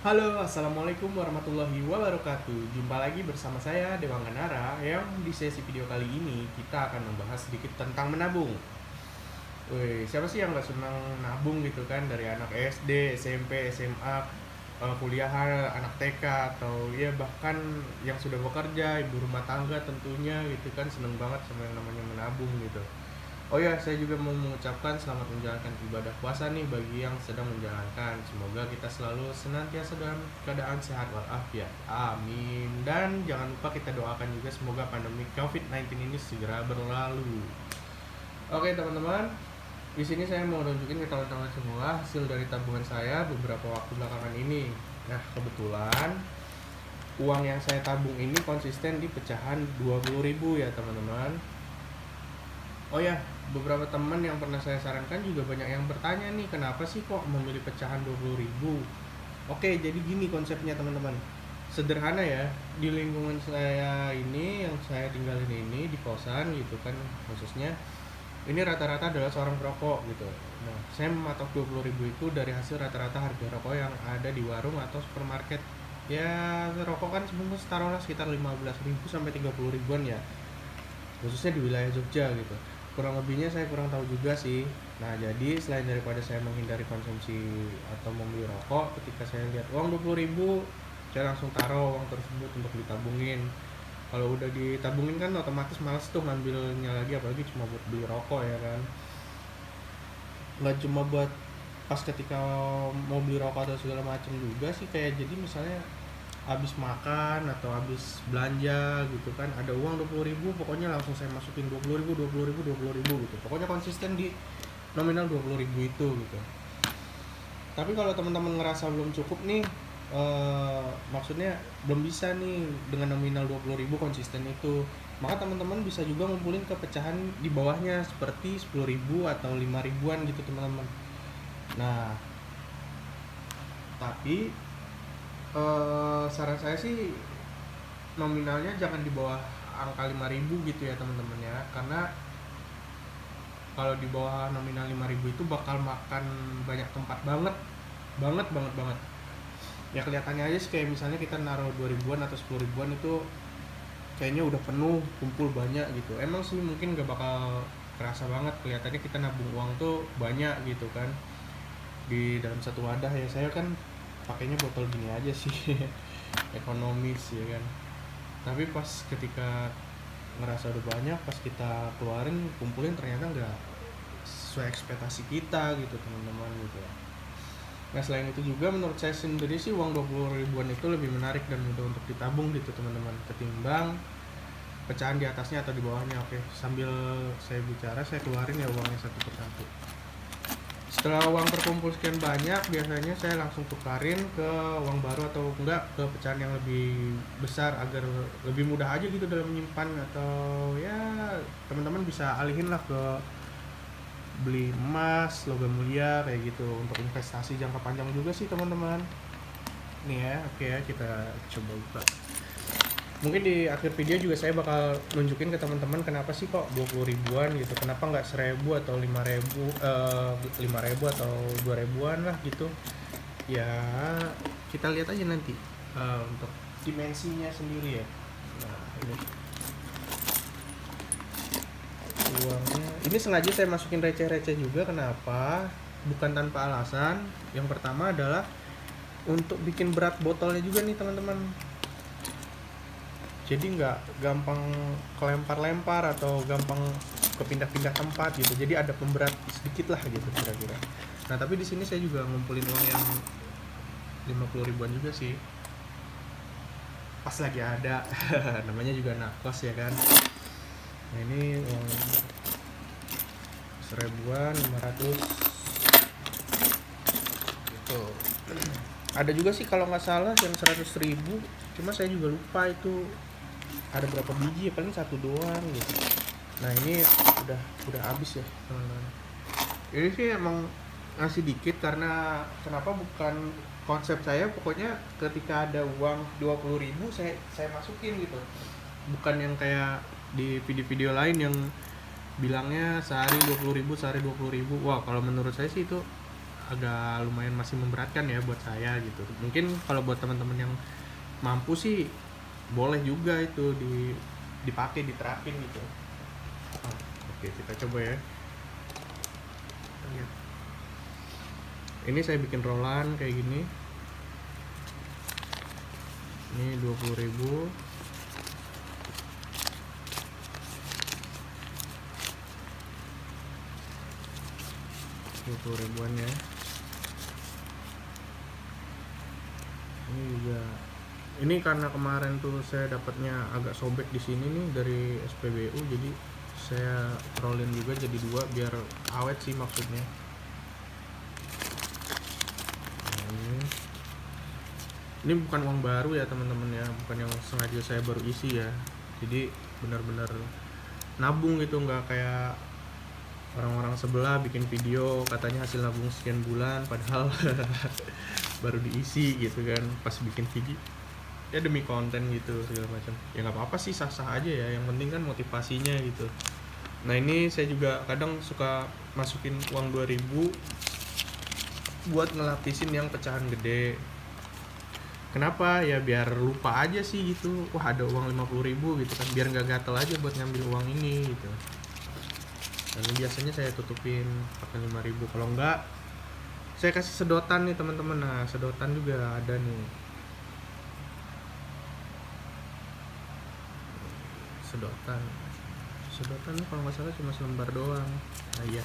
Halo, assalamualaikum warahmatullahi wabarakatuh. Jumpa lagi bersama saya Dewa Ganara yang di sesi video kali ini kita akan membahas sedikit tentang menabung. Wih, siapa sih yang nggak senang nabung gitu kan, dari anak SD, SMP, SMA, kuliahan, anak TK, atau ya bahkan yang sudah bekerja, ibu rumah tangga tentunya gitu kan seneng banget sama yang namanya menabung gitu. Oh ya, saya juga mau mengucapkan selamat menjalankan ibadah puasa nih bagi yang sedang menjalankan. Semoga kita selalu senantiasa dalam keadaan sehat walafiat. Amin. Dan jangan lupa kita doakan juga semoga pandemi COVID-19 ini segera berlalu. Oke, teman-teman. Di sini saya mau nunjukin ke teman-teman semua hasil dari tabungan saya beberapa waktu belakangan ini. Nah, kebetulan uang yang saya tabung ini konsisten di pecahan 20.000 ya, teman-teman. Oh ya, beberapa teman yang pernah saya sarankan juga banyak yang bertanya nih, kenapa sih kok memilih pecahan 20.000? Oke, jadi gini konsepnya teman-teman. Sederhana ya, di lingkungan saya ini yang saya tinggalin ini di kosan gitu kan khususnya, ini rata-rata adalah seorang perokok gitu. Nah, saya mematok 20.000 itu dari hasil rata-rata harga rokok yang ada di warung atau supermarket. Ya, rokok kan sebenarnya taruhlah sekitar 15.000 sampai 30 ribuan ya, khususnya di wilayah Jogja gitu. Kurang lebihnya saya kurang tahu juga sih. Nah, jadi selain daripada saya menghindari konsumsi atau membeli rokok, ketika saya lihat uang 20.000, saya langsung taruh uang tersebut untuk ditabungin. Kalau udah ditabungin kan otomatis males tuh ngambilnya lagi, apalagi cuma buat beli rokok ya kan. Nggak cuma buat pas ketika mau beli rokok atau segala macam juga sih, kayak jadi misalnya habis makan atau habis belanja gitu kan, ada uang 20.000, pokoknya langsung saya masukin 20.000, 20.000, 20.000 gitu, pokoknya konsisten di nominal 20.000 itu gitu. Tapi kalau teman-teman ngerasa belum cukup nih, maksudnya belum bisa nih dengan nominal 20.000 konsisten itu, maka teman-teman bisa juga ngumpulin ke pecahan di bawahnya seperti 10.000 atau 5 ribuan gitu teman-teman. Nah, tapi saran saya sih nominalnya jangan di bawah angka 5.000 gitu ya teman-teman ya, karena kalau di bawah nominal 5.000 itu bakal makan banyak tempat banget banget banget banget. Ya kelihatannya aja sih, kayak misalnya kita naruh 2 ribuan atau 10 ribuan itu kayaknya udah penuh, kumpul banyak gitu. Emang sih mungkin gak bakal kerasa banget, kelihatannya kita nabung uang tuh banyak gitu kan di dalam satu wadah ya. Saya kan pakainya botol gini aja sih ekonomis ya kan. Tapi pas ketika ngerasa udah banyak, pas kita keluarin kumpulin ternyata nggak sesuai ekspektasi kita gitu teman-teman gitu. Nah, selain itu juga menurut saya sendiri sih uang 20 ribuan itu lebih menarik dan mudah untuk ditabung gitu teman-teman, ketimbang pecahan di atasnya atau di bawahnya. Oke, sambil saya bicara saya keluarin ya uangnya satu persatu. Setelah uang terkumpul sekian banyak, biasanya saya langsung tukarin ke uang baru atau enggak ke pecahan yang lebih besar agar lebih mudah aja gitu dalam menyimpan, atau ya teman-teman bisa alihin lah ke beli emas, logam mulia kayak gitu untuk investasi jangka panjang juga sih teman-teman. Nih ya, oke ya, kita coba buka. Mungkin di akhir video juga saya bakal nunjukin ke teman-teman kenapa sih kok 20 ribuan gitu, kenapa nggak 1.000 atau 5.000, 5.000 atau 2 ribuan lah gitu ya. Kita lihat aja nanti untuk dimensinya sendiri ya. Nah, ini uangnya, ini sengaja saya masukin receh-receh juga. Kenapa? Bukan tanpa alasan. Yang pertama adalah untuk bikin berat botolnya juga nih teman-teman, jadi nggak gampang kelempar-lempar atau gampang kepindah-pindah tempat gitu, jadi ada pemberat sedikit lah gitu kira-kira. Nah, tapi di sini saya juga ngumpulin uang yang 50 ribuan juga sih, pas lagi ada namanya juga nakos ya kan. Nah, ini uang 1.000-an, 500 gitu. Ada juga sih kalau nggak salah yang 100.000, cuma saya juga lupa itu ada berapa biji ya, paling satu doang gitu. Nah, ini udah habis ya teman-teman. Ini sih emang ngasih dikit karena kenapa, bukan konsep saya, pokoknya ketika ada uang 20.000 saya masukin gitu, bukan yang kayak di video-video lain yang bilangnya sehari 20.000, sehari 20.000. Wah, kalau menurut saya sih itu agak lumayan masih memberatkan ya buat saya gitu. Mungkin kalau buat teman-teman yang mampu sih boleh juga itu dipakai, diterapin gitu. Oke, kita coba ya. Ini saya bikin rollan kayak gini. Ini 20.000. Ribuan ya. Ini juga, ini karena kemarin tuh saya dapatnya agak sobek di sini nih dari SPBU, jadi saya rollin juga jadi 2 biar awet sih maksudnya. Ini bukan uang baru ya teman-teman ya, bukan yang sengaja saya baru isi ya. Jadi benar-benar nabung gitu, nggak kayak orang-orang sebelah bikin video katanya hasil nabung sekian bulan, padahal baru diisi gitu kan pas bikin video ya demi konten gitu segala macam. Ya nggak apa-apa sih, sah-sah aja ya, yang penting kan motivasinya gitu. Nah ini saya juga kadang suka masukin uang 2.000 buat ngelapisin yang pecahan gede. Kenapa? Ya biar lupa aja sih gitu, wah ada uang 50.000 gitu kan, biar nggak gatel aja buat ngambil uang ini gitu. Dan biasanya saya tutupin pakai 5.000. Kalau enggak, saya kasih sedotan nih teman-teman. Nah sedotan juga ada nih, sedotan nih kalau nggak salah cuma selembar doang. Nah iya,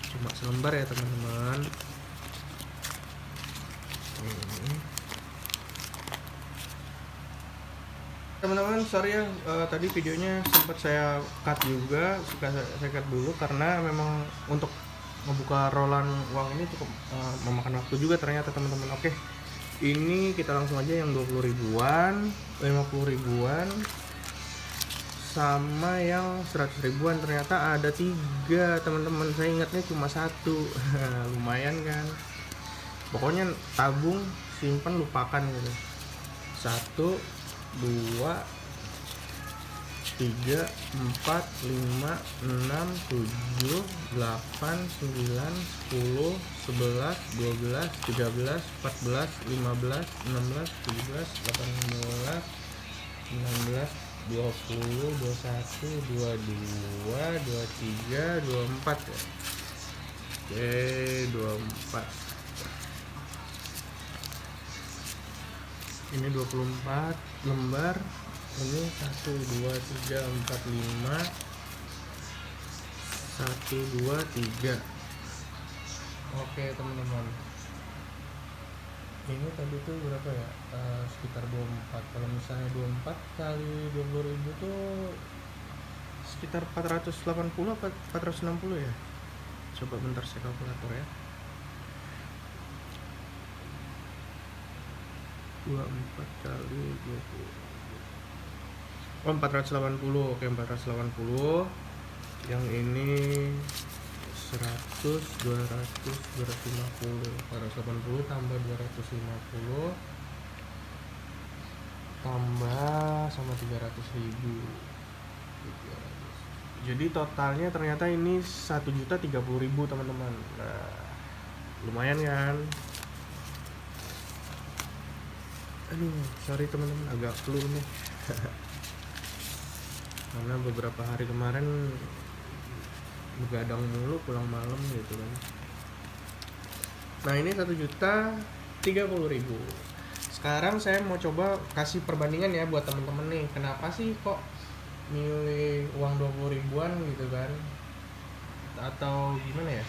cuma selembar ya teman-teman. Teman-teman sorry ya, tadi videonya sempat saya cut juga, saya cut dulu karena memang untuk membuka rollan uang ini cukup memakan waktu juga ternyata teman-teman. Oke, ini kita langsung aja yang 20.000-an, 50.000-an, sama yang 100.000-an. Ternyata ada 3 teman-teman, saya ingatnya cuma 1. Lumayan kan, pokoknya tabung, simpan, lupakan gitu. 1, 2, 3, 4, 5, 6, 7, 8, 9, 10, 11, 12, 13, 14, 15, 16, 17, 18, 19, 20, 21, 22, 23, 24 ya. Oke, 24. Ini 24 lembar. Ini 1, 2, 3, 4, 5. 1, 2, 3. Oke teman-teman, ini tadi tuh berapa ya, sekitar 24. Kalau misalnya 24 kali 20.000 tuh sekitar 480 apa 460 ya. Coba bentar saya kalkulator ya. 24 kali 20. Oh 480. Oke 480. Yang ini 100, 200, 250. 480 tambah 250 tambah sama 300.000. Jadi totalnya ternyata ini 1.030.000 teman-teman. Nah, lumayan kan? Aduh, sorry teman-teman, agak flu nih. Karena beberapa hari kemarin begadang mulu, pulang malam gitu kan. Nah ini 1.030.000. Sekarang saya mau coba kasih perbandingan ya buat teman-teman nih. Kenapa sih kok milih uang 20.000-an gitu kan? Atau gimana ya?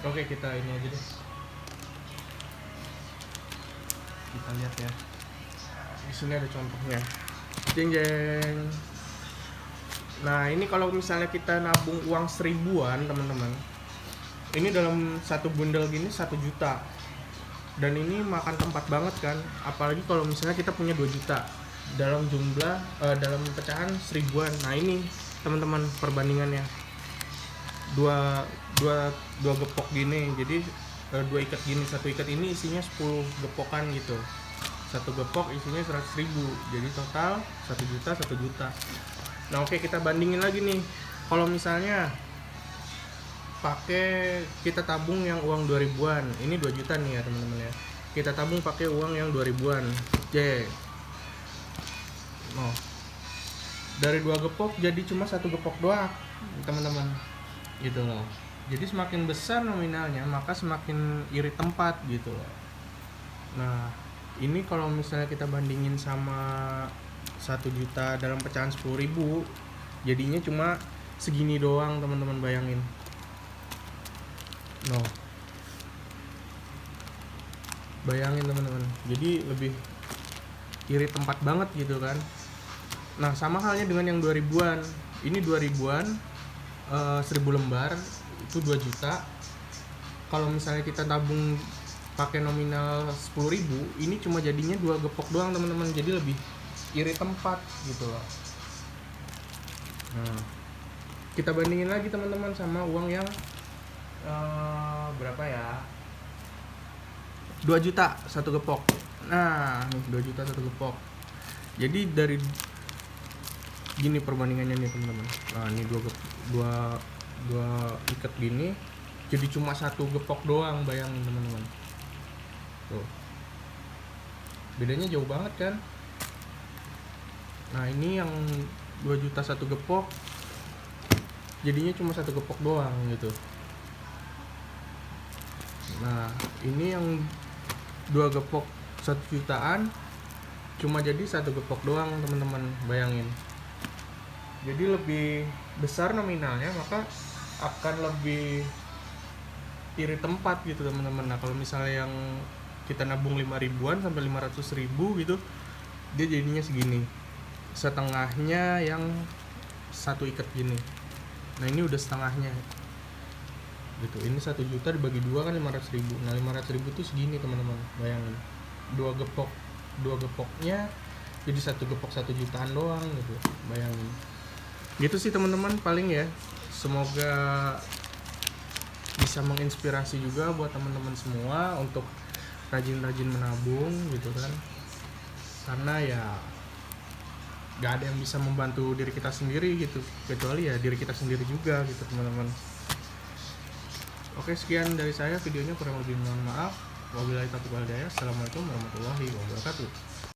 Oke, kita ini aja deh. Kita lihat ya. Di sini ada contohnya. Jeng jeng. Nah ini kalau misalnya kita nabung uang 1.000-an teman-teman, ini dalam satu bundel gini 1 juta, dan ini makan tempat banget kan. Apalagi kalau misalnya kita punya 2 juta dalam jumlah dalam pecahan 1.000-an. Nah ini teman-teman perbandingannya, dua gepok gini. Jadi 2 ikat gini, 1 ikat ini isinya 10 gepokan gitu. 1 gepok isinya 100.000, jadi total 1 juta, 1 juta. Nah oke, kita bandingin lagi nih. Kalau misalnya pakai kita tabung yang uang 2000-an. Ini 2 juta nih ya teman-teman ya. Kita tabung pakai uang yang 2000-an. Oh. Dari 2 gepok jadi cuma 1 gepok doang, teman-teman. Gitu loh. Jadi semakin besar nominalnya, maka semakin irit tempat gitu loh. Nah, ini kalau misalnya kita bandingin sama 1 juta dalam pecahan 10.000, jadinya cuma segini doang, teman-teman, bayangin. Bayangin teman-teman, jadi lebih irit tempat banget gitu kan. Nah, sama halnya dengan yang 2000-an. Ini 2000-an, 1000 lembar itu 2 juta. Kalau misalnya kita tabung pakai nominal 10.000, ini cuma jadinya 2 gepok doang, teman-teman. Jadi lebih irit tempat gitu loh. Nah, kita bandingin lagi teman-teman sama uang yang berapa ya? 2 juta 1 gepok. Nah, nih 2 juta 1 gepok. Jadi dari gini perbandingannya nih teman-teman. Nah, ini dua ikat gini jadi cuma 1 gepok doang, bayangin teman-teman. Tuh. Bedanya jauh banget kan? Nah, ini yang 2 juta 1 gepok jadinya cuma 1 gepok doang gitu. Nah, ini yang 2 gepok 1 jutaan cuma jadi 1 gepok doang, teman-teman, bayangin. Jadi lebih besar nominalnya, maka akan lebih irit tempat gitu, teman-teman. Nah, kalau misalnya yang kita nabung 5.000-an sampai 500.000 gitu, dia jadinya segini. Setengahnya yang 1 ikat gini. Nah, ini udah setengahnya gitu. Ini 1 juta dibagi 2 kan 500.000. Nah, 500.000 tuh segini, teman-teman, bayangin. 2 gepoknya jadi 1 gepok 1 jutaan doang gitu, bayangin. Gitu sih teman-teman, paling ya. Semoga bisa menginspirasi juga buat teman-teman semua untuk rajin-rajin menabung gitu kan. Karena ya gak ada yang bisa membantu diri kita sendiri gitu, kecuali ya diri kita sendiri juga gitu, teman-teman. Oke, sekian dari saya videonya, kurang lebih mohon maaf. Wabillahi taufiq wal hidayah. Assalamualaikum warahmatullahi wabarakatuh.